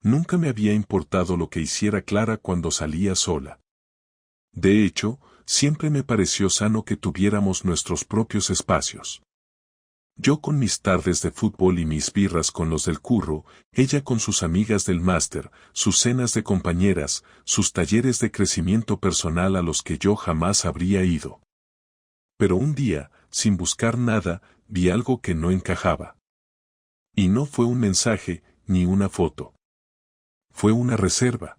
Nunca me había importado lo que hiciera Clara cuando salía sola. De hecho, siempre me pareció sano que tuviéramos nuestros propios espacios. Yo con mis tardes de fútbol y mis birras con los del curro, ella con sus amigas del máster, sus cenas de compañeras, sus talleres de crecimiento personal a los que yo jamás habría ido. Pero un día, sin buscar nada, vi algo que no encajaba. Y no fue un mensaje, ni una foto. Fue una reserva.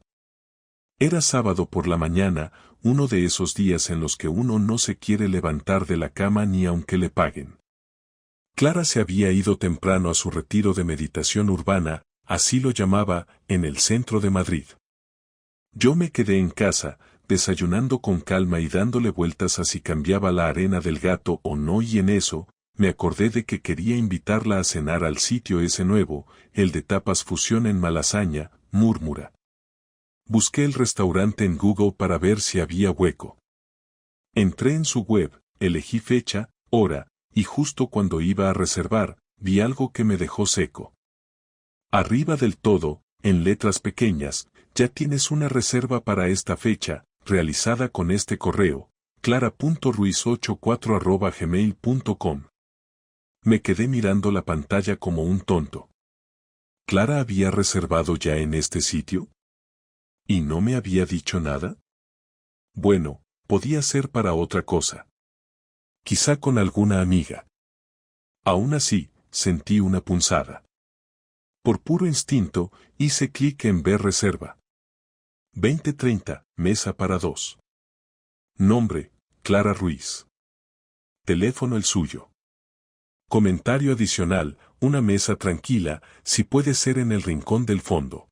Era sábado por la mañana, uno de esos días en los que uno no se quiere levantar de la cama ni aunque le paguen. Clara se había ido temprano a su retiro de meditación urbana, así lo llamaba, en el centro de Madrid. Yo me quedé en casa, desayunando con calma y dándole vueltas a si cambiaba la arena del gato o no, y en eso, me acordé de que quería invitarla a cenar al sitio ese nuevo, el de tapas fusión en Malasaña, Múrmura. Busqué el restaurante en Google para ver si había hueco. Entré en su web, elegí fecha, hora, y justo cuando iba a reservar, vi algo que me dejó seco. Arriba del todo, en letras pequeñas, ya tienes una reserva para esta fecha, realizada con este correo, clara.ruiz84@gmail.com. Me quedé mirando la pantalla como un tonto. ¿Clara había reservado ya en este sitio? ¿Y no me había dicho nada? Bueno, podía ser para otra cosa. Quizá con alguna amiga. Aún así, sentí una punzada. Por puro instinto, hice clic en ver reserva. 20:30, mesa para 2. Nombre, Clara Ruiz. Teléfono el suyo. Comentario adicional, una mesa tranquila, si puede ser en el rincón del fondo.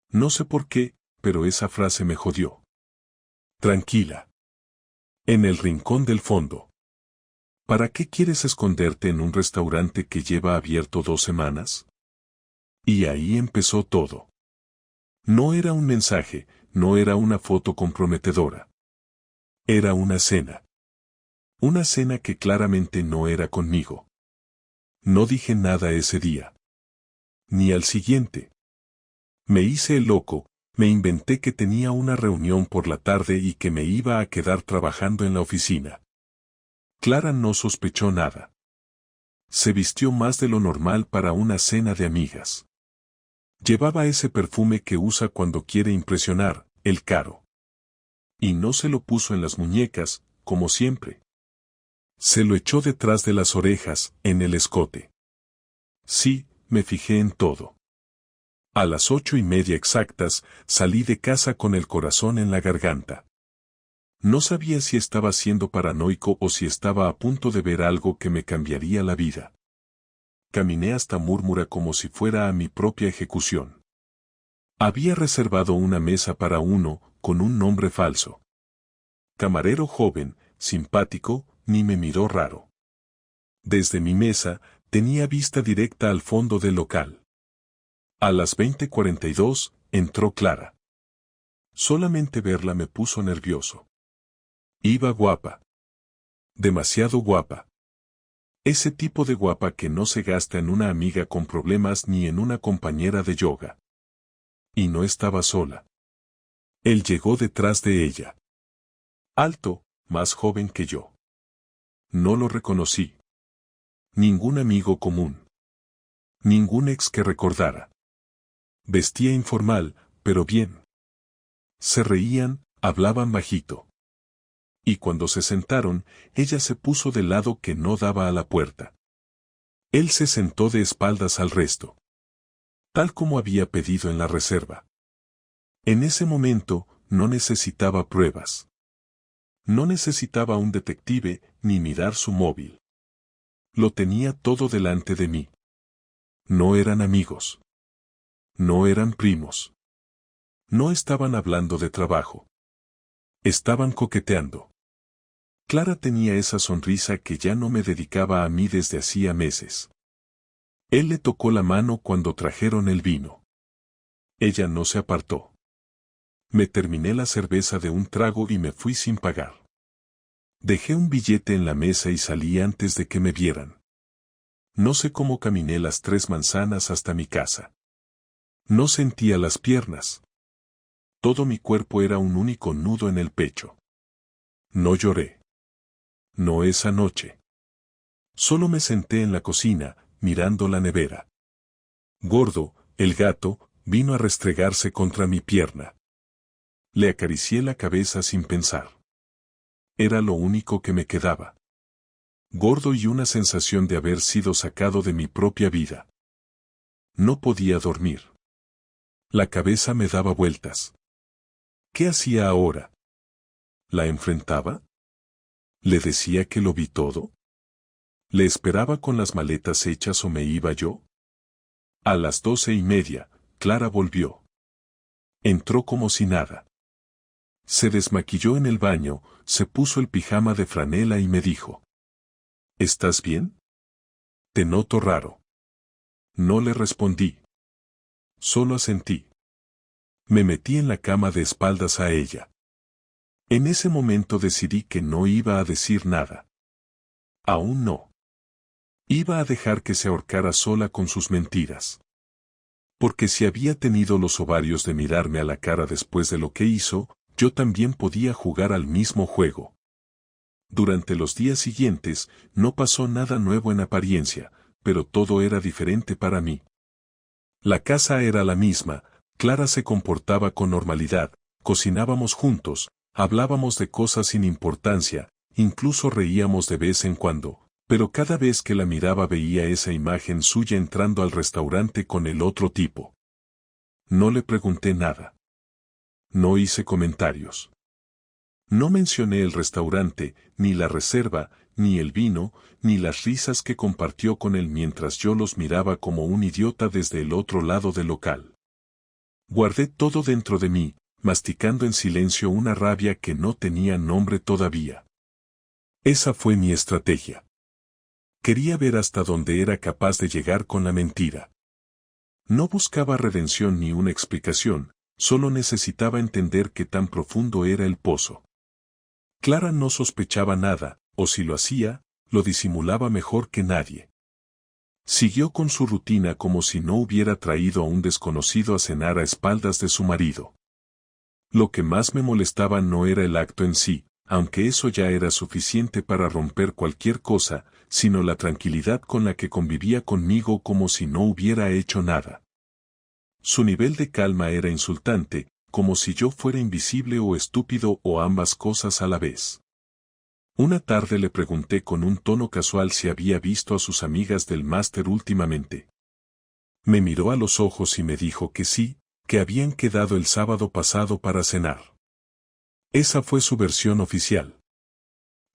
No sé por qué, pero esa frase me jodió. Tranquila. En el rincón del fondo. ¿Para qué quieres esconderte en un restaurante que lleva abierto 2 semanas? Y ahí empezó todo. No era un mensaje, no era una foto comprometedora. Era una cena. Una cena que claramente no era conmigo. No dije nada ese día. Ni al siguiente. Me hice el loco, me inventé que tenía una reunión por la tarde y que me iba a quedar trabajando en la oficina. Clara no sospechó nada. Se vistió más de lo normal para una cena de amigas. Llevaba ese perfume que usa cuando quiere impresionar, el caro. Y no se lo puso en las muñecas, como siempre. Se lo echó detrás de las orejas, en el escote. Sí, me fijé en todo. A las 8:30 exactas, salí de casa con el corazón en la garganta. No sabía si estaba siendo paranoico o si estaba a punto de ver algo que me cambiaría la vida. Caminé hasta Múrmura como si fuera a mi propia ejecución. Había reservado una mesa para uno, con un nombre falso. Camarero joven, simpático, ni me miró raro. Desde mi mesa, tenía vista directa al fondo del local. A las 20:42, entró Clara. Solamente verla me puso nervioso. Iba guapa. Demasiado guapa. Ese tipo de guapa que no se gasta en una amiga con problemas ni en una compañera de yoga. Y no estaba sola. Él llegó detrás de ella. Alto, más joven que yo. No lo reconocí. Ningún amigo común. Ningún ex que recordara. Vestía informal, pero bien. Se reían, hablaban bajito. Y cuando se sentaron, ella se puso del lado que no daba a la puerta. Él se sentó de espaldas al resto. Tal como había pedido en la reserva. En ese momento, no necesitaba pruebas. No necesitaba un detective, ni mirar su móvil. Lo tenía todo delante de mí. No eran amigos. No eran primos. No estaban hablando de trabajo. Estaban coqueteando. Clara tenía esa sonrisa que ya no me dedicaba a mí desde hacía meses. Él le tocó la mano cuando trajeron el vino. Ella no se apartó. Me terminé la cerveza de un trago y me fui sin pagar. Dejé un billete en la mesa y salí antes de que me vieran. No sé cómo caminé las 3 manzanas hasta mi casa. No sentía las piernas. Todo mi cuerpo era un único nudo en el pecho. No lloré. No esa noche. Solo me senté en la cocina, mirando la nevera. Gordo, el gato, vino a restregarse contra mi pierna. Le acaricié la cabeza sin pensar. Era lo único que me quedaba. Gordo y una sensación de haber sido sacado de mi propia vida. No podía dormir. La cabeza me daba vueltas. ¿Qué hacía ahora? ¿La enfrentaba? ¿Le decía que lo vi todo? ¿Le esperaba con las maletas hechas o me iba yo? A las 12:30, Clara volvió. Entró como si nada. Se desmaquilló en el baño, se puso el pijama de franela y me dijo: ¿Estás bien? Te noto raro. No le respondí. Solo asentí. Me metí en la cama de espaldas a ella. En ese momento decidí que no iba a decir nada. Aún no. Iba a dejar que se ahorcara sola con sus mentiras. Porque si había tenido los ovarios de mirarme a la cara después de lo que hizo, yo también podía jugar al mismo juego. Durante los días siguientes, no pasó nada nuevo en apariencia, pero todo era diferente para mí. La casa era la misma, Clara se comportaba con normalidad, cocinábamos juntos, hablábamos de cosas sin importancia, incluso reíamos de vez en cuando, pero cada vez que la miraba veía esa imagen suya entrando al restaurante con el otro tipo. No le pregunté nada. No hice comentarios. No mencioné el restaurante, ni la reserva, ni el vino, ni las risas que compartió con él mientras yo los miraba como un idiota desde el otro lado del local. Guardé todo dentro de mí, masticando en silencio una rabia que no tenía nombre todavía. Esa fue mi estrategia. Quería ver hasta dónde era capaz de llegar con la mentira. No buscaba redención ni una explicación, solo necesitaba entender qué tan profundo era el pozo. Clara no sospechaba nada, o si lo hacía, lo disimulaba mejor que nadie. Siguió con su rutina como si no hubiera traído a un desconocido a cenar a espaldas de su marido. Lo que más me molestaba no era el acto en sí, aunque eso ya era suficiente para romper cualquier cosa, sino la tranquilidad con la que convivía conmigo como si no hubiera hecho nada. Su nivel de calma era insultante, como si yo fuera invisible o estúpido o ambas cosas a la vez. Una tarde le pregunté con un tono casual si había visto a sus amigas del máster últimamente. Me miró a los ojos y me dijo que sí, que habían quedado el sábado pasado para cenar. Esa fue su versión oficial.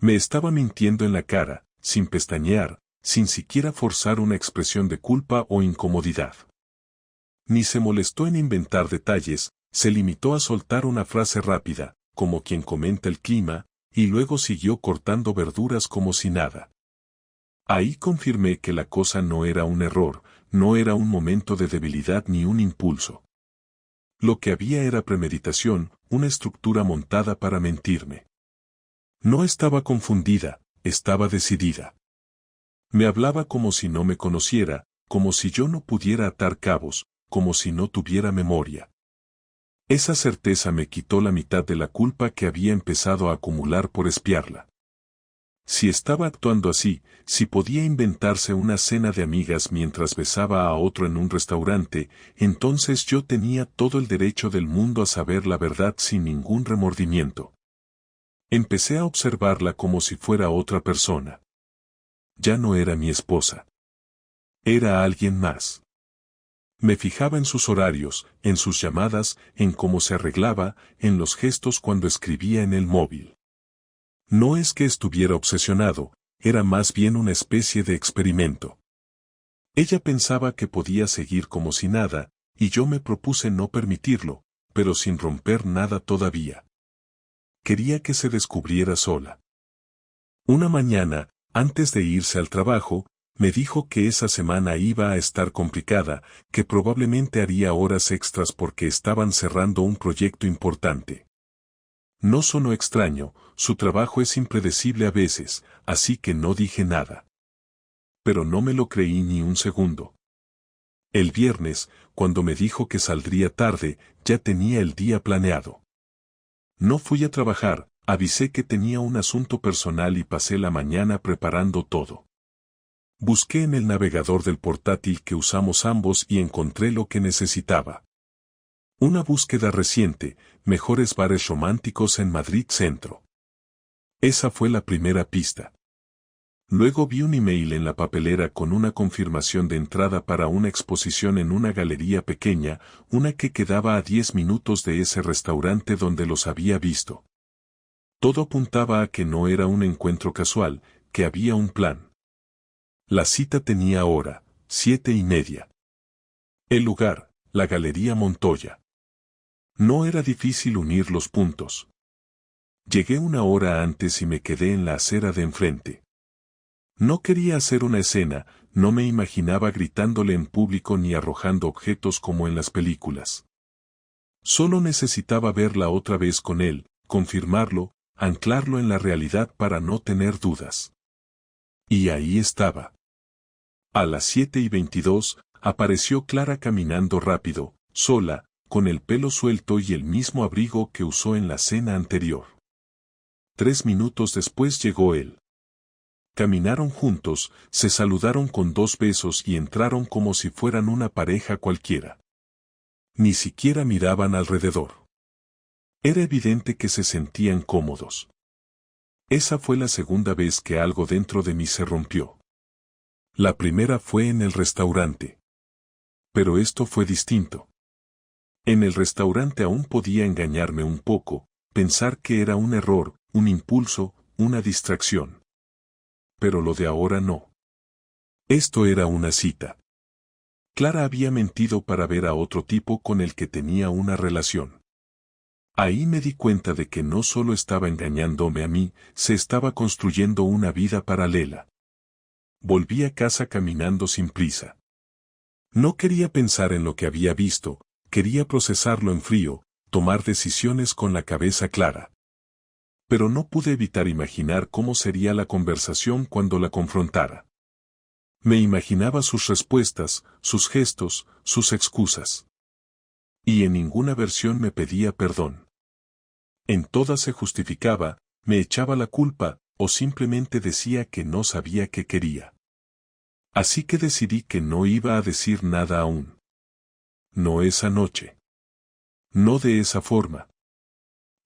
Me estaba mintiendo en la cara, sin pestañear, sin siquiera forzar una expresión de culpa o incomodidad. Ni se molestó en inventar detalles, se limitó a soltar una frase rápida, como quien comenta el clima, y luego siguió cortando verduras como si nada. Ahí confirmé que la cosa no era un error, no era un momento de debilidad ni un impulso. Lo que había era premeditación, una estructura montada para mentirme. No estaba confundida, estaba decidida. Me hablaba como si no me conociera, como si yo no pudiera atar cabos, como si no tuviera memoria. Esa certeza me quitó la mitad de la culpa que había empezado a acumular por espiarla. Si estaba actuando así, si podía inventarse una cena de amigas mientras besaba a otro en un restaurante, entonces yo tenía todo el derecho del mundo a saber la verdad sin ningún remordimiento. Empecé a observarla como si fuera otra persona. Ya no era mi esposa. Era alguien más. Me fijaba en sus horarios, en sus llamadas, en cómo se arreglaba, en los gestos cuando escribía en el móvil. No es que estuviera obsesionado, era más bien una especie de experimento. Ella pensaba que podía seguir como si nada, y yo me propuse no permitirlo, pero sin romper nada todavía. Quería que se descubriera sola. Una mañana, antes de irse al trabajo, me dijo que esa semana iba a estar complicada, que probablemente haría horas extras porque estaban cerrando un proyecto importante. No sonó extraño, su trabajo es impredecible a veces, así que no dije nada. Pero no me lo creí ni un segundo. El viernes, cuando me dijo que saldría tarde, ya tenía el día planeado. No fui a trabajar, avisé que tenía un asunto personal y pasé la mañana preparando todo. Busqué en el navegador del portátil que usamos ambos y encontré lo que necesitaba. Una búsqueda reciente, mejores bares románticos en Madrid Centro. Esa fue la primera pista. Luego vi un email en la papelera con una confirmación de entrada para una exposición en una galería pequeña, una que quedaba a 10 minutos de ese restaurante donde los había visto. Todo apuntaba a que no era un encuentro casual, que había un plan. La cita tenía hora, 7:30. El lugar, la Galería Montoya. No era difícil unir los puntos. Llegué una hora antes y me quedé en la acera de enfrente. No quería hacer una escena, no me imaginaba gritándole en público ni arrojando objetos como en las películas. Solo necesitaba verla otra vez con él, confirmarlo, anclarlo en la realidad para no tener dudas. Y ahí estaba. A las 7:22, apareció Clara caminando rápido, sola, con el pelo suelto y el mismo abrigo que usó en la cena anterior. 3 minutos después llegó él. Caminaron juntos, se saludaron con 2 besos y entraron como si fueran una pareja cualquiera. Ni siquiera miraban alrededor. Era evidente que se sentían cómodos. Esa fue la segunda vez que algo dentro de mí se rompió. La primera fue en el restaurante. Pero esto fue distinto. En el restaurante aún podía engañarme un poco, pensar que era un error, un impulso, una distracción. Pero lo de ahora no. Esto era una cita. Clara había mentido para ver a otro tipo con el que tenía una relación. Ahí me di cuenta de que no solo estaba engañándome a mí, se estaba construyendo una vida paralela. Volví a casa caminando sin prisa. No quería pensar en lo que había visto, quería procesarlo en frío, tomar decisiones con la cabeza clara. Pero no pude evitar imaginar cómo sería la conversación cuando la confrontara. Me imaginaba sus respuestas, sus gestos, sus excusas. Y en ninguna versión me pedía perdón. En todas se justificaba, me echaba la culpa, o simplemente decía que no sabía qué quería. Así que decidí que no iba a decir nada aún. No esa noche. No de esa forma.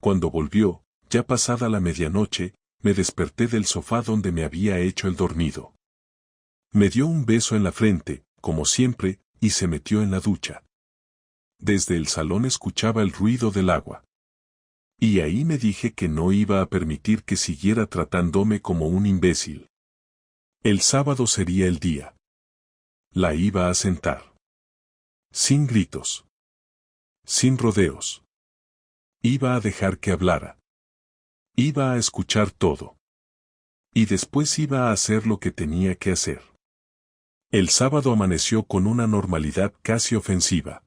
Cuando volvió, ya pasada la medianoche, me desperté del sofá donde me había hecho el dormido. Me dio un beso en la frente, como siempre, y se metió en la ducha. Desde el salón escuchaba el ruido del agua. Y ahí me dije que no iba a permitir que siguiera tratándome como un imbécil. El sábado sería el día. La iba a sentar. Sin gritos. Sin rodeos. Iba a dejar que hablara. Iba a escuchar todo. Y después iba a hacer lo que tenía que hacer. El sábado amaneció con una normalidad casi ofensiva.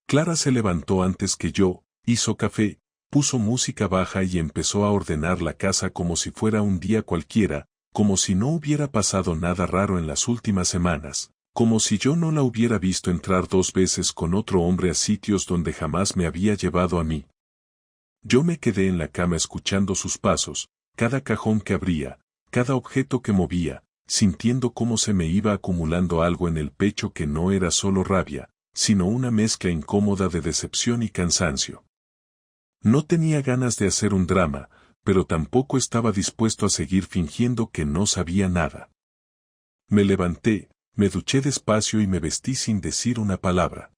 Clara se levantó antes que yo, hizo café, puso música baja y empezó a ordenar la casa como si fuera un día cualquiera, como si no hubiera pasado nada raro en las últimas semanas, como si yo no la hubiera visto entrar 2 veces con otro hombre a sitios donde jamás me había llevado a mí. Yo me quedé en la cama escuchando sus pasos, cada cajón que abría, cada objeto que movía, sintiendo cómo se me iba acumulando algo en el pecho que no era solo rabia, sino una mezcla incómoda de decepción y cansancio. No tenía ganas de hacer un drama, pero tampoco estaba dispuesto a seguir fingiendo que no sabía nada. Me levanté, me duché despacio y me vestí sin decir una palabra.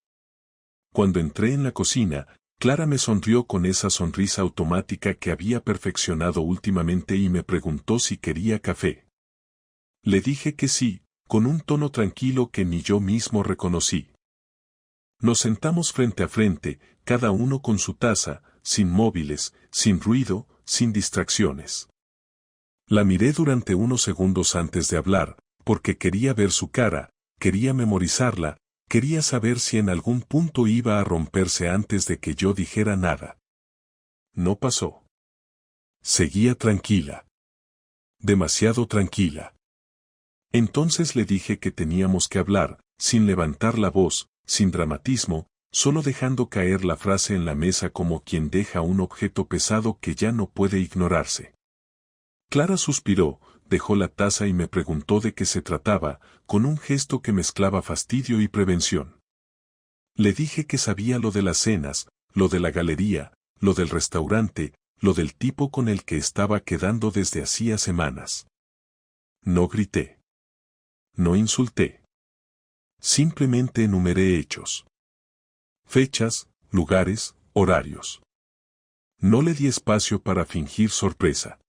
Cuando entré en la cocina, Clara me sonrió con esa sonrisa automática que había perfeccionado últimamente y me preguntó si quería café. Le dije que sí, con un tono tranquilo que ni yo mismo reconocí. Nos sentamos frente a frente, cada uno con su taza, sin móviles, sin ruido, sin distracciones. La miré durante unos segundos antes de hablar, porque quería ver su cara, quería memorizarla, quería saber si en algún punto iba a romperse antes de que yo dijera nada. No pasó. Seguía tranquila. Demasiado tranquila. Entonces le dije que teníamos que hablar, sin levantar la voz, sin dramatismo, solo dejando caer la frase en la mesa como quien deja un objeto pesado que ya no puede ignorarse. Clara suspiró, dejó la taza y me preguntó de qué se trataba, con un gesto que mezclaba fastidio y prevención. Le dije que sabía lo de las cenas, lo de la galería, lo del restaurante, lo del tipo con el que estaba quedando desde hacía semanas. No grité. No insulté. Simplemente enumeré hechos. Fechas, lugares, horarios. No le di espacio para fingir sorpresa.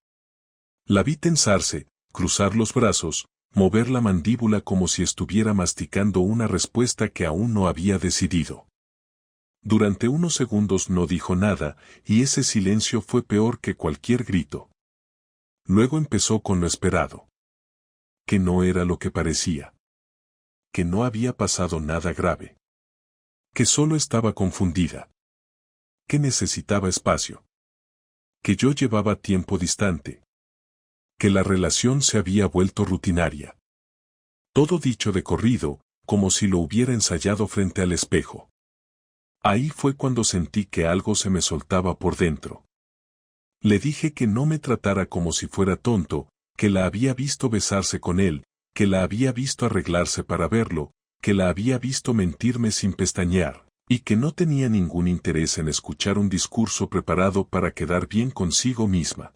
La vi tensarse, cruzar los brazos, mover la mandíbula como si estuviera masticando una respuesta que aún no había decidido. Durante unos segundos no dijo nada, y ese silencio fue peor que cualquier grito. Luego empezó con lo esperado. Que no era lo que parecía. Que no había pasado nada grave. Que solo estaba confundida. Que necesitaba espacio. Que yo llevaba tiempo distante. Que la relación se había vuelto rutinaria. Todo dicho de corrido, como si lo hubiera ensayado frente al espejo. Ahí fue cuando sentí que algo se me soltaba por dentro. Le dije que no me tratara como si fuera tonto, que la había visto besarse con él, que la había visto arreglarse para verlo, que la había visto mentirme sin pestañear, y que no tenía ningún interés en escuchar un discurso preparado para quedar bien consigo misma.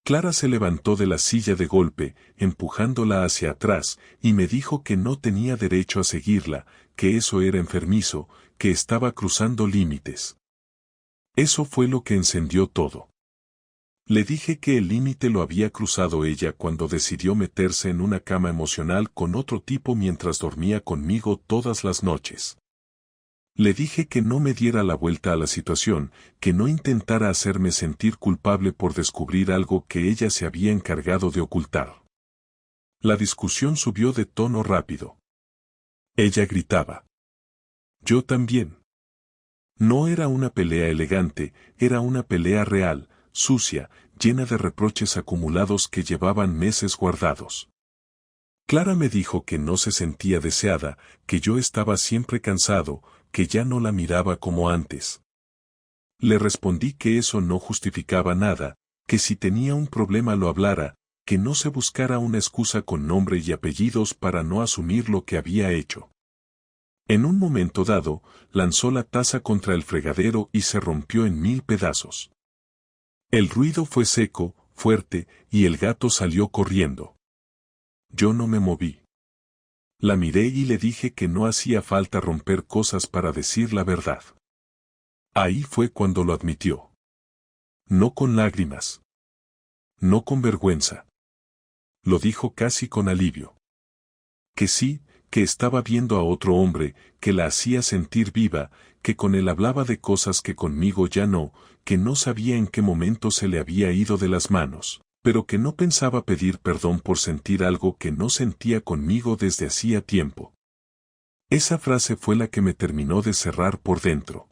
Clara se levantó de la silla de golpe, empujándola hacia atrás, y me dijo que no tenía derecho a seguirla, que eso era enfermizo, que estaba cruzando límites. Eso fue lo que encendió todo. Le dije que el límite lo había cruzado ella cuando decidió meterse en una cama emocional con otro tipo mientras dormía conmigo todas las noches. Le dije que no me diera la vuelta a la situación, que no intentara hacerme sentir culpable por descubrir algo que ella se había encargado de ocultar. La discusión subió de tono rápido. Ella gritaba. Yo también. No era una pelea elegante, era una pelea real, sucia, llena de reproches acumulados que llevaban meses guardados. Clara me dijo que no se sentía deseada, que yo estaba siempre cansado, que ya no la miraba como antes. Le respondí que eso no justificaba nada, que si tenía un problema lo hablara, que no se buscara una excusa con nombre y apellidos para no asumir lo que había hecho. En un momento dado, lanzó la taza contra el fregadero y se rompió en 1000 pedazos. El ruido fue seco, fuerte, y el gato salió corriendo. Yo no me moví. La miré y le dije que no hacía falta romper cosas para decir la verdad. Ahí fue cuando lo admitió. No con lágrimas. No con vergüenza. Lo dijo casi con alivio. Que sí, que estaba viendo a otro hombre, que la hacía sentir viva, que con él hablaba de cosas que conmigo ya no, que no sabía en qué momento se le había ido de las manos, pero que no pensaba pedir perdón por sentir algo que no sentía conmigo desde hacía tiempo. Esa frase fue la que me terminó de cerrar por dentro.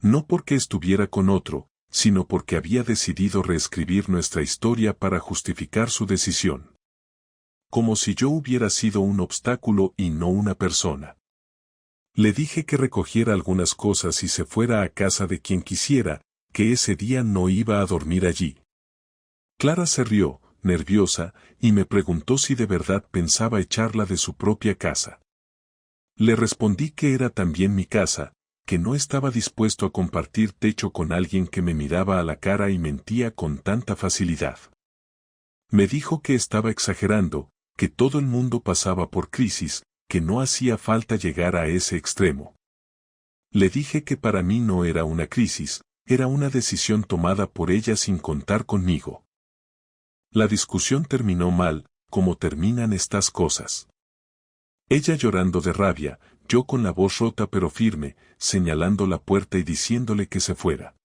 No porque estuviera con otro, sino porque había decidido reescribir nuestra historia para justificar su decisión. Como si yo hubiera sido un obstáculo y no una persona. Le dije que recogiera algunas cosas y se fuera a casa de quien quisiera, que ese día no iba a dormir allí. Clara se rió, nerviosa, y me preguntó si de verdad pensaba echarla de su propia casa. Le respondí que era también mi casa, que no estaba dispuesto a compartir techo con alguien que me miraba a la cara y mentía con tanta facilidad. Me dijo que estaba exagerando, que todo el mundo pasaba por crisis, que no hacía falta llegar a ese extremo. Le dije que para mí no era una crisis, era una decisión tomada por ella sin contar conmigo. La discusión terminó mal, como terminan estas cosas. Ella llorando de rabia, yo con la voz rota pero firme, señalando la puerta y diciéndole que se fuera.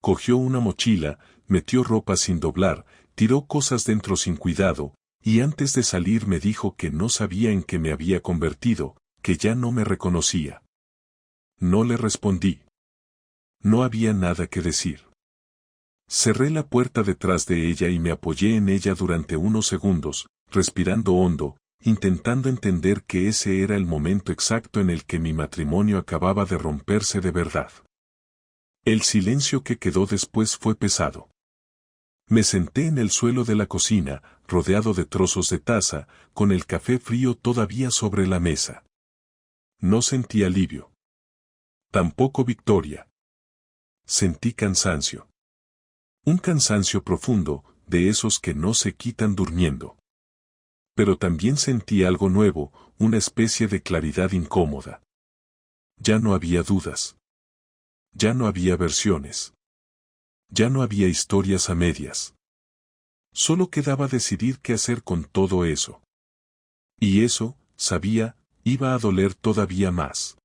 Cogió una mochila, metió ropa sin doblar, tiró cosas dentro sin cuidado, y antes de salir me dijo que no sabía en qué me había convertido, que ya no me reconocía. No le respondí. No había nada que decir. Cerré la puerta detrás de ella y me apoyé en ella durante unos segundos, respirando hondo, intentando entender que ese era el momento exacto en el que mi matrimonio acababa de romperse de verdad. El silencio que quedó después fue pesado. Me senté en el suelo de la cocina, rodeado de trozos de taza, con el café frío todavía sobre la mesa. No sentí alivio. Tampoco victoria. Sentí cansancio. Un cansancio profundo, de esos que no se quitan durmiendo. Pero también sentí algo nuevo, una especie de claridad incómoda. Ya no había dudas. Ya no había versiones. Ya no había historias a medias. Solo quedaba decidir qué hacer con todo eso. Y eso, sabía, iba a doler todavía más.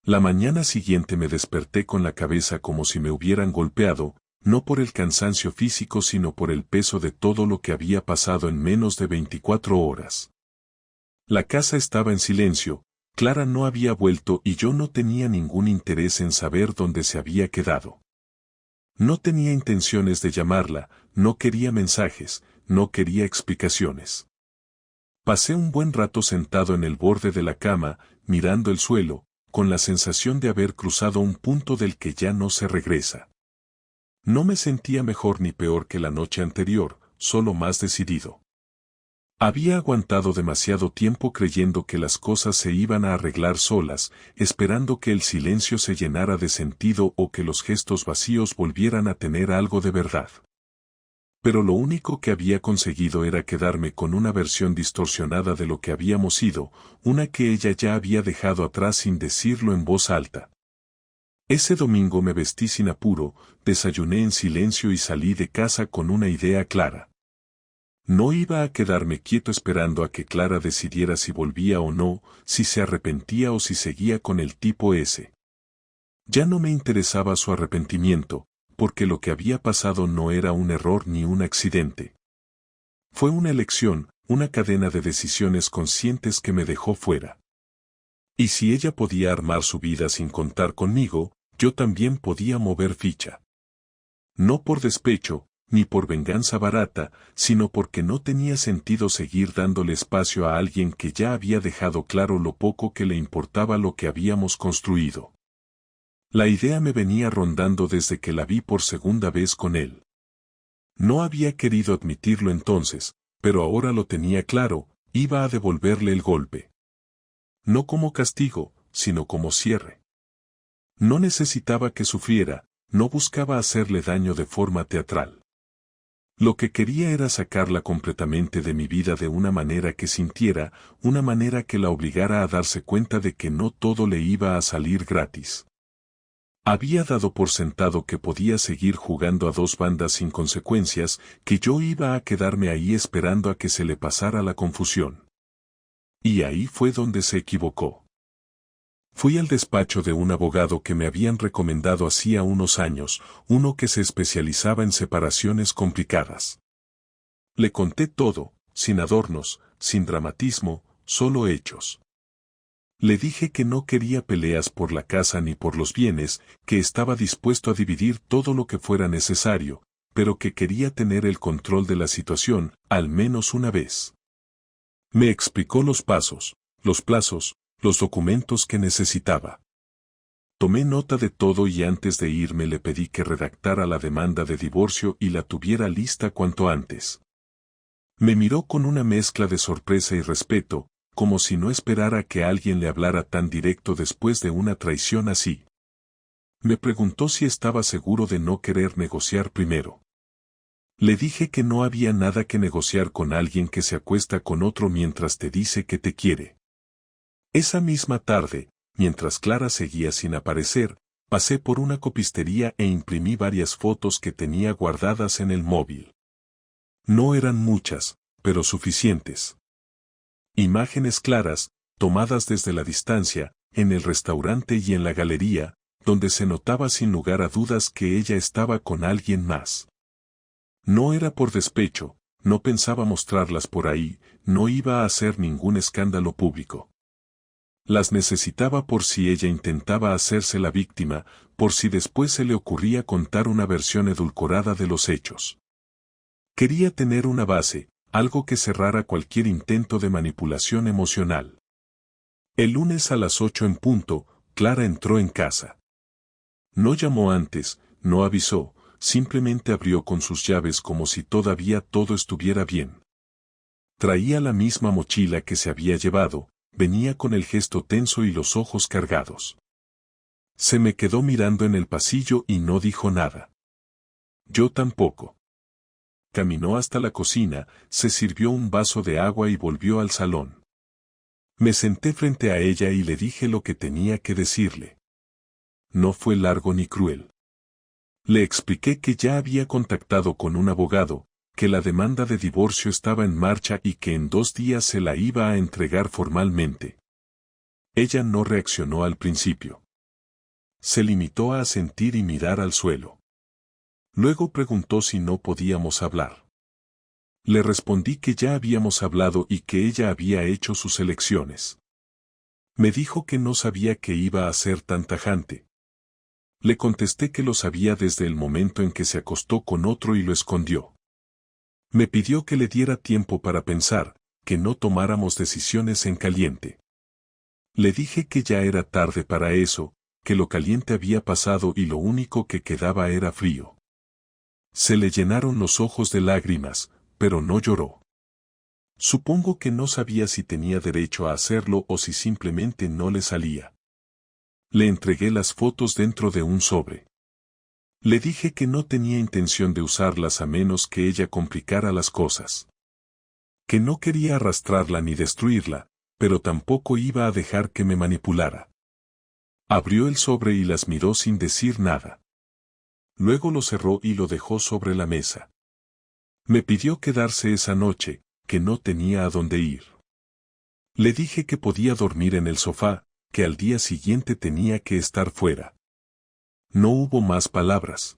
La mañana siguiente me desperté con la cabeza como si me hubieran golpeado, no por el cansancio físico sino por el peso de todo lo que había pasado en menos de 24 horas. La casa estaba en silencio, Clara no había vuelto y yo no tenía ningún interés en saber dónde se había quedado. No tenía intenciones de llamarla, no quería mensajes, no quería explicaciones. Pasé un buen rato sentado en el borde de la cama, mirando el suelo, con la sensación de haber cruzado un punto del que ya no se regresa. No me sentía mejor ni peor que la noche anterior, solo más decidido. Había aguantado demasiado tiempo creyendo que las cosas se iban a arreglar solas, esperando que el silencio se llenara de sentido o que los gestos vacíos volvieran a tener algo de verdad. Pero lo único que había conseguido era quedarme con una versión distorsionada de lo que habíamos sido, una que ella ya había dejado atrás sin decirlo en voz alta. Ese domingo me vestí sin apuro, desayuné en silencio y salí de casa con una idea clara. No iba a quedarme quieto esperando a que Clara decidiera si volvía o no, si se arrepentía o si seguía con el tipo ese. Ya no me interesaba su arrepentimiento, porque lo que había pasado no era un error ni un accidente. Fue una elección, una cadena de decisiones conscientes que me dejó fuera. Y si ella podía armar su vida sin contar conmigo, yo también podía mover ficha. No por despecho, ni por venganza barata, sino porque no tenía sentido seguir dándole espacio a alguien que ya había dejado claro lo poco que le importaba lo que habíamos construido. La idea me venía rondando desde que la vi por segunda vez con él. No había querido admitirlo entonces, pero ahora lo tenía claro, iba a devolverle el golpe. No como castigo, sino como cierre. No necesitaba que sufriera, no buscaba hacerle daño de forma teatral. Lo que quería era sacarla completamente de mi vida de una manera que sintiera, una manera que la obligara a darse cuenta de que no todo le iba a salir gratis. Había dado por sentado que podía seguir jugando a dos bandas sin consecuencias, que yo iba a quedarme ahí esperando a que se le pasara la confusión. Y ahí fue donde se equivocó. Fui al despacho de un abogado que me habían recomendado hacía unos años, uno que se especializaba en separaciones complicadas. Le conté todo, sin adornos, sin dramatismo, solo hechos. Le dije que no quería peleas por la casa ni por los bienes, que estaba dispuesto a dividir todo lo que fuera necesario, pero que quería tener el control de la situación, al menos una vez. Me explicó los pasos, los plazos, los documentos que necesitaba. Tomé nota de todo y antes de irme le pedí que redactara la demanda de divorcio y la tuviera lista cuanto antes. Me miró con una mezcla de sorpresa y respeto, como si no esperara que alguien le hablara tan directo después de una traición así. Me preguntó si estaba seguro de no querer negociar primero. Le dije que no había nada que negociar con alguien que se acuesta con otro mientras te dice que te quiere. Esa misma tarde, mientras Clara seguía sin aparecer, pasé por una copistería e imprimí varias fotos que tenía guardadas en el móvil. No eran muchas, pero suficientes. Imágenes claras, tomadas desde la distancia, en el restaurante y en la galería, donde se notaba sin lugar a dudas que ella estaba con alguien más. No era por despecho, no pensaba mostrarlas por ahí, no iba a hacer ningún escándalo público. Las necesitaba por si ella intentaba hacerse la víctima, por si después se le ocurría contar una versión edulcorada de los hechos. Quería tener una base, algo que cerrara cualquier intento de manipulación emocional. El lunes a las 8 en punto, Clara entró en casa. No llamó antes, no avisó, simplemente abrió con sus llaves como si todavía todo estuviera bien. Traía la misma mochila que se había llevado, venía con el gesto tenso y los ojos cargados. Se me quedó mirando en el pasillo y no dijo nada. Yo tampoco. Caminó hasta la cocina, se sirvió un vaso de agua y volvió al salón. Me senté frente a ella y le dije lo que tenía que decirle. No fue largo ni cruel. Le expliqué que ya había contactado con un abogado, que la demanda de divorcio estaba en marcha y que en 2 días se la iba a entregar formalmente. Ella no reaccionó al principio. Se limitó a asentir y mirar al suelo. Luego preguntó si no podíamos hablar. Le respondí que ya habíamos hablado y que ella había hecho sus elecciones. Me dijo que no sabía que iba a ser tan tajante. Le contesté que lo sabía desde el momento en que se acostó con otro y lo escondió. Me pidió que le diera tiempo para pensar, que no tomáramos decisiones en caliente. Le dije que ya era tarde para eso, que lo caliente había pasado y lo único que quedaba era frío. Se le llenaron los ojos de lágrimas, pero no lloró. Supongo que no sabía si tenía derecho a hacerlo o si simplemente no le salía. Le entregué las fotos dentro de un sobre. Le dije que no tenía intención de usarlas a menos que ella complicara las cosas. Que no quería arrastrarla ni destruirla, pero tampoco iba a dejar que me manipulara. Abrió el sobre y las miró sin decir nada. Luego lo cerró y lo dejó sobre la mesa. Me pidió quedarse esa noche, que no tenía a dónde ir. Le dije que podía dormir en el sofá, que al día siguiente tenía que estar fuera. No hubo más palabras.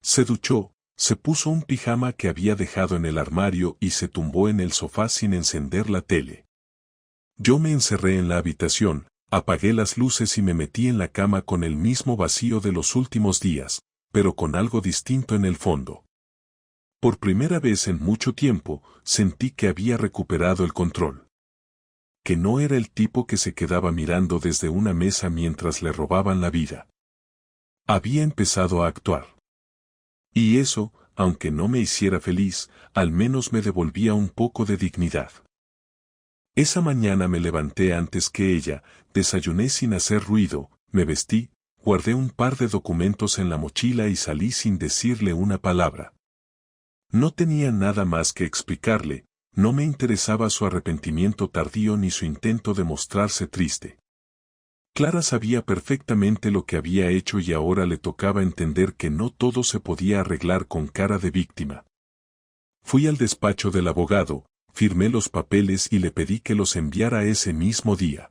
Se duchó, se puso un pijama que había dejado en el armario y se tumbó en el sofá sin encender la tele. Yo me encerré en la habitación, apagué las luces y me metí en la cama con el mismo vacío de los últimos días, pero con algo distinto en el fondo. Por primera vez en mucho tiempo, sentí que había recuperado el control. Que no era el tipo que se quedaba mirando desde una mesa mientras le robaban la vida. Había empezado a actuar. Y eso, aunque no me hiciera feliz, al menos me devolvía un poco de dignidad. Esa mañana me levanté antes que ella, desayuné sin hacer ruido, me vestí, guardé un par de documentos en la mochila y salí sin decirle una palabra. No tenía nada más que explicarle, no me interesaba su arrepentimiento tardío ni su intento de mostrarse triste. Clara sabía perfectamente lo que había hecho y ahora le tocaba entender que no todo se podía arreglar con cara de víctima. Fui al despacho del abogado, firmé los papeles y le pedí que los enviara ese mismo día.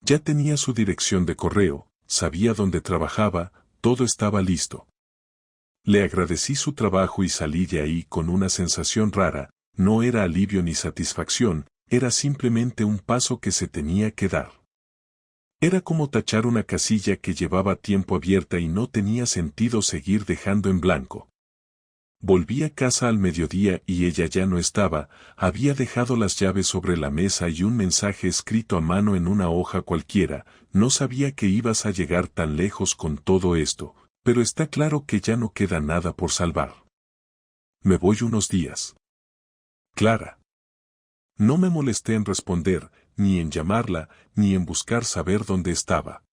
Ya tenía su dirección de correo, sabía dónde trabajaba, todo estaba listo. Le agradecí su trabajo y salí de ahí con una sensación rara, no era alivio ni satisfacción, era simplemente un paso que se tenía que dar. Era como tachar una casilla que llevaba tiempo abierta y no tenía sentido seguir dejando en blanco. Volví a casa al mediodía y ella ya no estaba, había dejado las llaves sobre la mesa y un mensaje escrito a mano en una hoja cualquiera, no sabía que ibas a llegar tan lejos con todo esto, pero está claro que ya no queda nada por salvar. Me voy unos días. Clara. No me molesté en responder, ni en llamarla, ni en buscar saber dónde estaba.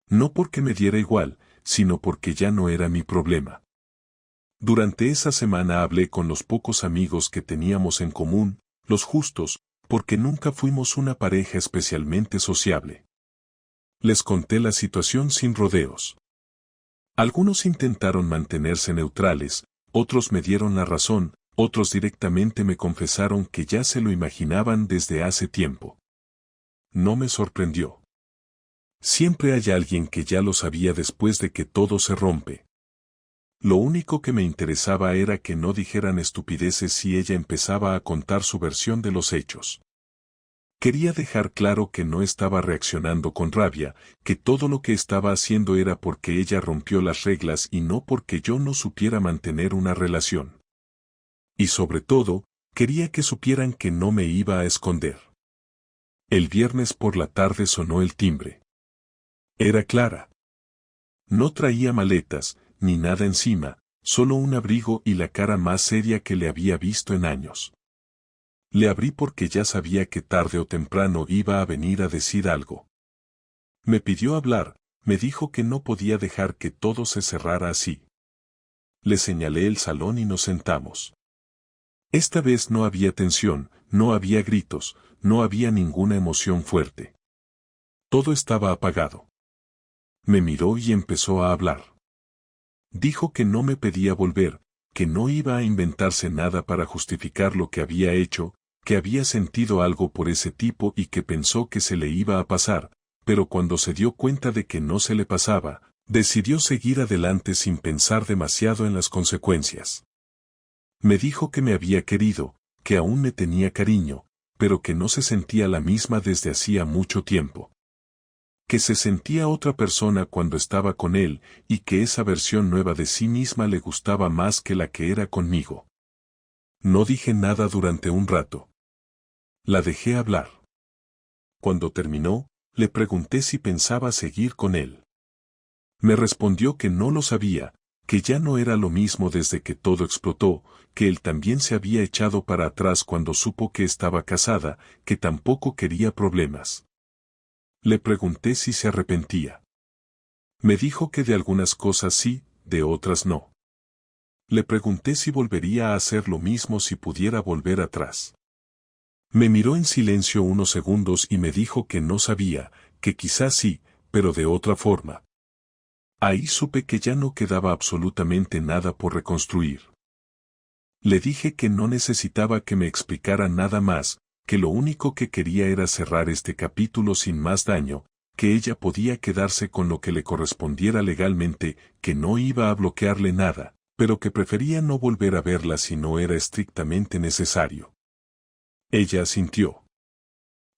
No porque me diera igual, sino porque ya no era mi problema. Durante esa semana hablé con los pocos amigos que teníamos en común, los justos, porque nunca fuimos una pareja especialmente sociable. Les conté la situación sin rodeos. Algunos intentaron mantenerse neutrales, otros me dieron la razón, otros directamente me confesaron que ya se lo imaginaban desde hace tiempo. No me sorprendió. Siempre hay alguien que ya lo sabía después de que todo se rompe. Lo único que me interesaba era que no dijeran estupideces si ella empezaba a contar su versión de los hechos. Quería dejar claro que no estaba reaccionando con rabia, que todo lo que estaba haciendo era porque ella rompió las reglas y no porque yo no supiera mantener una relación. Y sobre todo, Quería que supieran que no me iba a esconder. El viernes por la tarde sonó el timbre. Era Clara. No traía maletas, ni nada encima, solo un abrigo y la cara más seria que le había visto en años. Le abrí porque ya sabía que tarde o temprano iba a venir a decir algo. Me pidió hablar, me dijo que no podía dejar que todo se cerrara así. Le señalé el salón y nos sentamos. Esta vez no había tensión, no había gritos, no había ninguna emoción fuerte. Todo estaba apagado. Me miró y empezó a hablar. Dijo que no me pedía volver, que no iba a inventarse nada para justificar lo que había hecho, que había sentido algo por ese tipo y que pensó que se le iba a pasar, pero cuando se dio cuenta de que no se le pasaba, decidió seguir adelante sin pensar demasiado en las consecuencias. Me dijo que me había querido, que aún me tenía cariño, pero que no se sentía la misma desde hacía mucho tiempo. Que se sentía otra persona cuando estaba con él y que esa versión nueva de sí misma le gustaba más que la que era conmigo. No dije nada durante un rato. La dejé hablar. Cuando terminó, le pregunté si pensaba seguir con él. Me respondió que no lo sabía, que ya no era lo mismo desde que todo explotó, que él también se había echado para atrás cuando supo que estaba casada, que tampoco quería problemas. Le pregunté si se arrepentía. Me dijo que de algunas cosas sí, de otras no. Le pregunté si volvería a hacer lo mismo si pudiera volver atrás. Me miró en silencio unos segundos y me dijo que no sabía, que quizás sí, pero de otra forma. Ahí supe que ya no quedaba absolutamente nada por reconstruir. Le dije que no necesitaba que me explicara nada más, que lo único que quería era cerrar este capítulo sin más daño, que ella podía quedarse con lo que le correspondiera legalmente, que no iba a bloquearle nada, pero que prefería no volver a verla si no era estrictamente necesario. Ella asintió.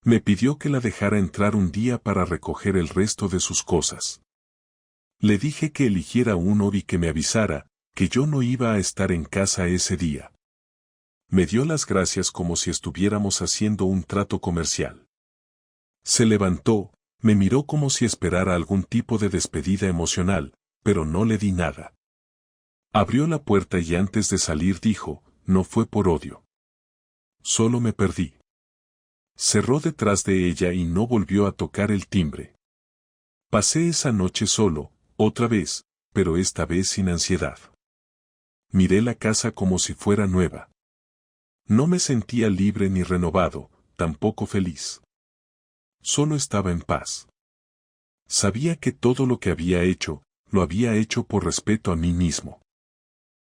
Me pidió que la dejara entrar un día para recoger el resto de sus cosas. Le dije que eligiera uno y que me avisara, que yo no iba a estar en casa ese día. Me dio las gracias como si estuviéramos haciendo un trato comercial. Se levantó, me miró como si esperara algún tipo de despedida emocional, pero no le di nada. Abrió la puerta y antes de salir dijo, no fue por odio. Solo me perdí. Cerró detrás de ella y no volvió a tocar el timbre. Pasé esa noche solo, otra vez, pero esta vez sin ansiedad. Miré la casa como si fuera nueva. No me sentía libre ni renovado, tampoco feliz. Solo estaba en paz. Sabía que todo lo que había hecho, lo había hecho por respeto a mí mismo.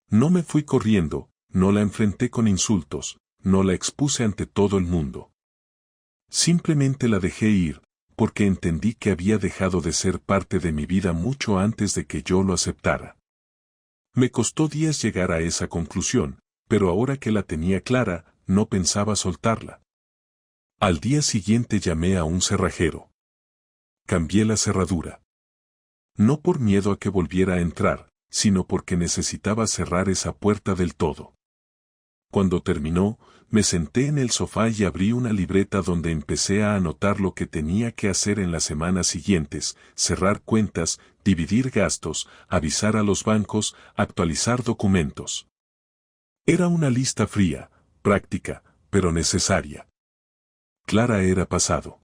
No me fui corriendo, no la enfrenté con insultos, no la expuse ante todo el mundo. Simplemente la dejé ir, porque entendí que había dejado de ser parte de mi vida mucho antes de que yo lo aceptara. Me costó días llegar a esa conclusión, pero ahora que la tenía clara, no pensaba soltarla. Al día siguiente llamé a un cerrajero. Cambié la cerradura. No por miedo a que volviera a entrar, sino porque necesitaba cerrar esa puerta del todo. Cuando terminó, me senté en el sofá y abrí una libreta donde empecé a anotar lo que tenía que hacer en las semanas siguientes, cerrar cuentas, dividir gastos, avisar a los bancos, actualizar documentos. Era una lista fría, práctica, pero necesaria. Clara era pasado.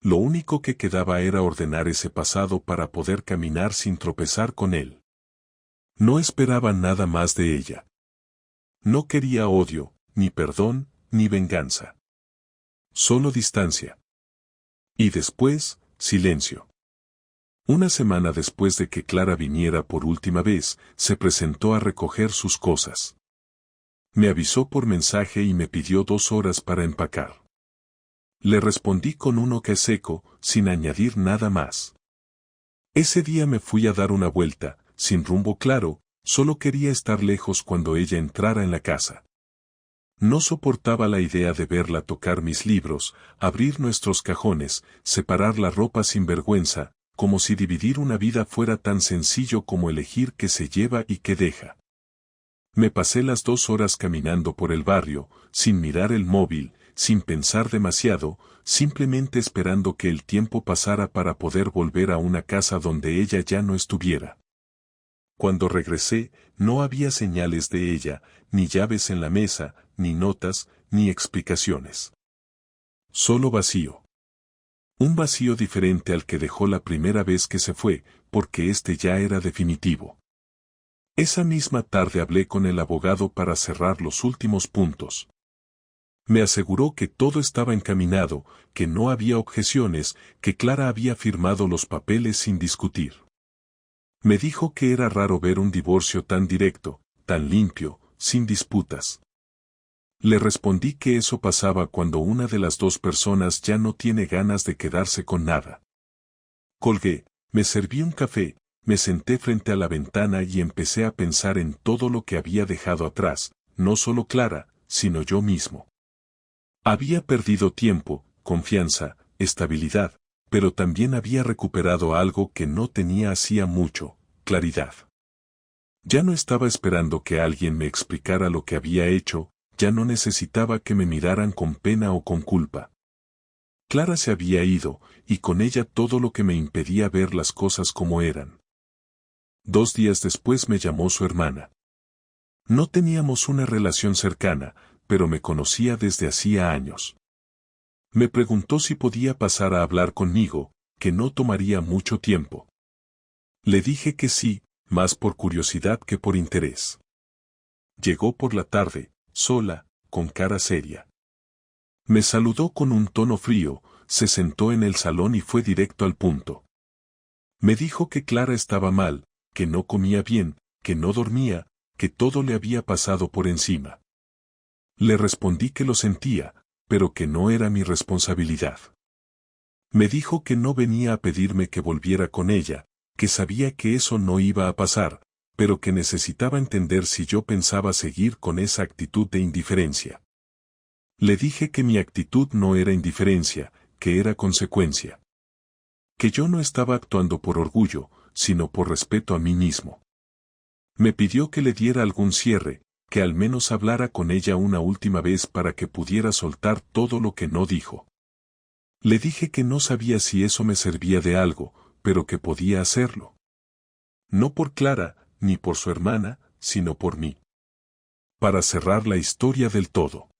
Lo único que quedaba era ordenar ese pasado para poder caminar sin tropezar con él. No esperaba nada más de ella. No quería odio, ni perdón, ni venganza. Solo distancia. Y después, silencio. Una semana después de que Clara viniera por última vez, se presentó a recoger sus cosas. Me avisó por mensaje y me pidió 2 horas para empacar. Le respondí con un ok seco, sin añadir nada más. Ese día me fui a dar una vuelta, sin rumbo claro, solo quería estar lejos cuando ella entrara en la casa. No soportaba la idea de verla tocar mis libros, abrir nuestros cajones, separar la ropa sin vergüenza, como si dividir una vida fuera tan sencillo como elegir qué se lleva y qué deja. Me pasé las 2 horas caminando por el barrio, sin mirar el móvil, sin pensar demasiado, simplemente esperando que el tiempo pasara para poder volver a una casa donde ella ya no estuviera. Cuando regresé, no había señales de ella, ni llaves en la mesa, ni notas, ni explicaciones. Solo vacío. Un vacío diferente al que dejó la primera vez que se fue, porque este ya era definitivo. Esa misma tarde hablé con el abogado para cerrar los últimos puntos. Me aseguró que todo estaba encaminado, que no había objeciones, que Clara había firmado los papeles sin discutir. Me dijo que era raro ver un divorcio tan directo, tan limpio, sin disputas. Le respondí que eso pasaba cuando una de las dos personas ya no tiene ganas de quedarse con nada. Colgué, me serví un café, me senté frente a la ventana y empecé a pensar en todo lo que había dejado atrás, no solo Clara, sino yo mismo. Había perdido tiempo, confianza, estabilidad, pero también había recuperado algo que no tenía hacía mucho, claridad. Ya no estaba esperando que alguien me explicara lo que había hecho, ya no necesitaba que me miraran con pena o con culpa. Clara se había ido, y con ella todo lo que me impedía ver las cosas como eran. 2 días después me llamó su hermana. No teníamos una relación cercana, pero me conocía desde hacía años. Me preguntó si podía pasar a hablar conmigo, que no tomaría mucho tiempo. Le dije que sí, más por curiosidad que por interés. Llegó por la tarde, sola, con cara seria. Me saludó con un tono frío, se sentó en el salón y fue directo al punto. Me dijo que Clara estaba mal, que no comía bien, que no dormía, que todo le había pasado por encima. Le respondí que lo sentía, pero que no era mi responsabilidad. Me dijo que no venía a pedirme que volviera con ella, que sabía que eso no iba a pasar, pero que necesitaba entender si yo pensaba seguir con esa actitud de indiferencia. Le dije que mi actitud no era indiferencia, que era consecuencia. Que yo no estaba actuando por orgullo, sino por respeto a mí mismo. Me pidió que le diera algún cierre, que al menos hablara con ella una última vez para que pudiera soltar todo lo que no dijo. Le dije que no sabía si eso me servía de algo, pero que podía hacerlo. No por Clara, ni por su hermana, sino por mí. Para cerrar la historia del todo.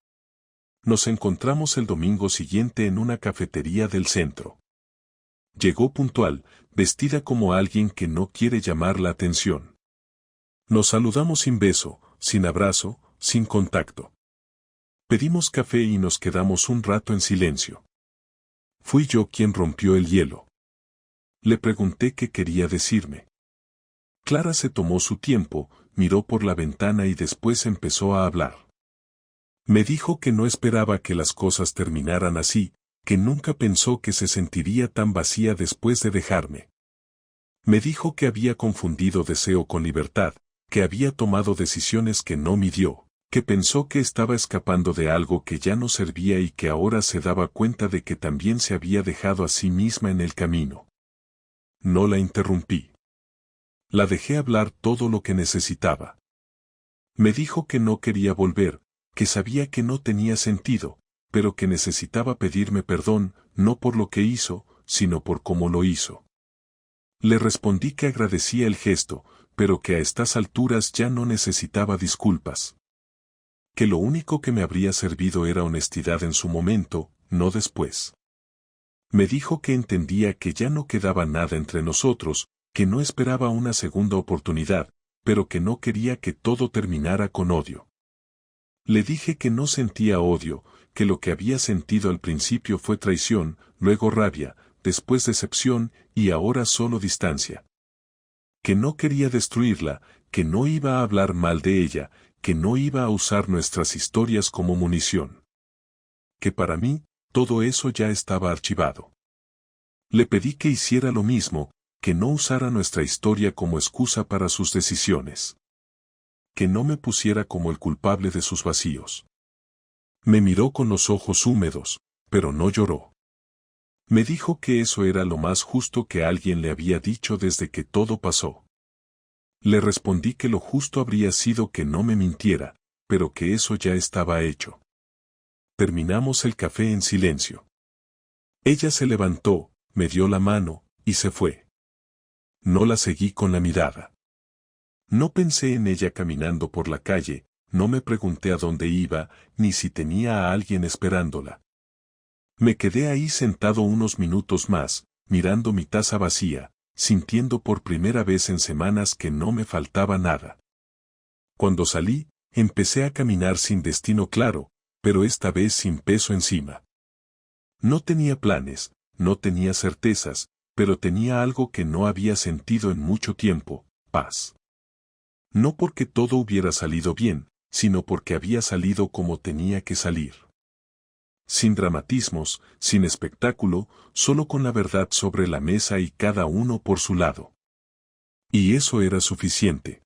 Nos encontramos el domingo siguiente en una cafetería del centro. Llegó puntual, vestida como alguien que no quiere llamar la atención. Nos saludamos sin beso, sin abrazo, sin contacto. Pedimos café y nos quedamos un rato en silencio. Fui yo quien rompió el hielo. Le pregunté qué quería decirme. Clara se tomó su tiempo, miró por la ventana y después empezó a hablar. Me dijo que no esperaba que las cosas terminaran así, que nunca pensó que se sentiría tan vacía después de dejarme. Me dijo que había confundido deseo con libertad, que había tomado decisiones que no midió, que pensó que estaba escapando de algo que ya no servía y que ahora se daba cuenta de que también se había dejado a sí misma en el camino. No la interrumpí. La dejé hablar todo lo que necesitaba. Me dijo que no quería volver, que sabía que no tenía sentido, pero que necesitaba pedirme perdón, no por lo que hizo, sino por cómo lo hizo. Le respondí que agradecía el gesto, pero que a estas alturas ya no necesitaba disculpas. Que lo único que me habría servido era honestidad en su momento, no después. Me dijo que entendía que ya no quedaba nada entre nosotros, que no esperaba una segunda oportunidad, pero que no quería que todo terminara con odio. Le dije que no sentía odio, que lo que había sentido al principio fue traición, luego rabia, después decepción y ahora solo distancia. Que no quería destruirla, que no iba a hablar mal de ella, que no iba a usar nuestras historias como munición. Que para mí, todo eso ya estaba archivado. Le pedí que hiciera lo mismo, que no usara nuestra historia como excusa para sus decisiones. Que no me pusiera como el culpable de sus vacíos. Me miró con los ojos húmedos, pero no lloró. Me dijo que eso era lo más justo que alguien le había dicho desde que todo pasó. Le respondí que lo justo habría sido que no me mintiera, pero que eso ya estaba hecho. Terminamos el café en silencio. Ella se levantó, me dio la mano, y se fue. No la seguí con la mirada. No pensé en ella caminando por la calle, no me pregunté a dónde iba, ni si tenía a alguien esperándola. Me quedé ahí sentado unos minutos más, mirando mi taza vacía, sintiendo por primera vez en semanas que no me faltaba nada. Cuando salí, empecé a caminar sin destino claro, pero esta vez sin peso encima. No tenía planes, no tenía certezas, pero tenía algo que no había sentido en mucho tiempo: paz. No porque todo hubiera salido bien, sino porque había salido como tenía que salir. Sin dramatismos, sin espectáculo, solo con la verdad sobre la mesa y cada uno por su lado. Y eso era suficiente.